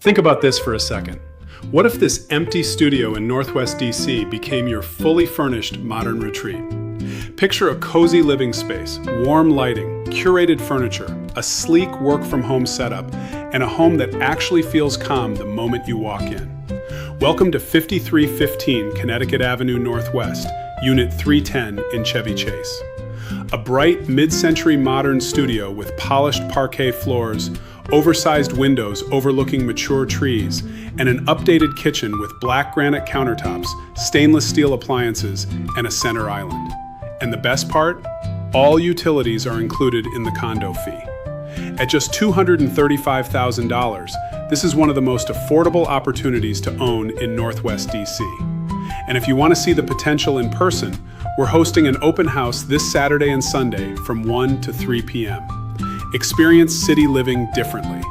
Think about this for a second. What if this empty studio in Northwest DC became your fully furnished modern retreat? Picture a cozy living space, warm lighting, curated furniture, a sleek work-from-home setup, and a home that actually feels calm the moment you walk in. Welcome to 5315 Connecticut Avenue Northwest, Unit 310 in Chevy Chase. A bright, mid-century modern studio with polished parquet floors, oversized windows overlooking mature trees, and an updated kitchen with black granite countertops, stainless steel appliances, and a center island. And the best part? All utilities are included in the condo fee. At just $235,000, this is one of the most affordable opportunities to own in Northwest DC. And if you want to see the potential in person, we're hosting an open house this Saturday and Sunday from 1 to 3 p.m. Experience city living differently.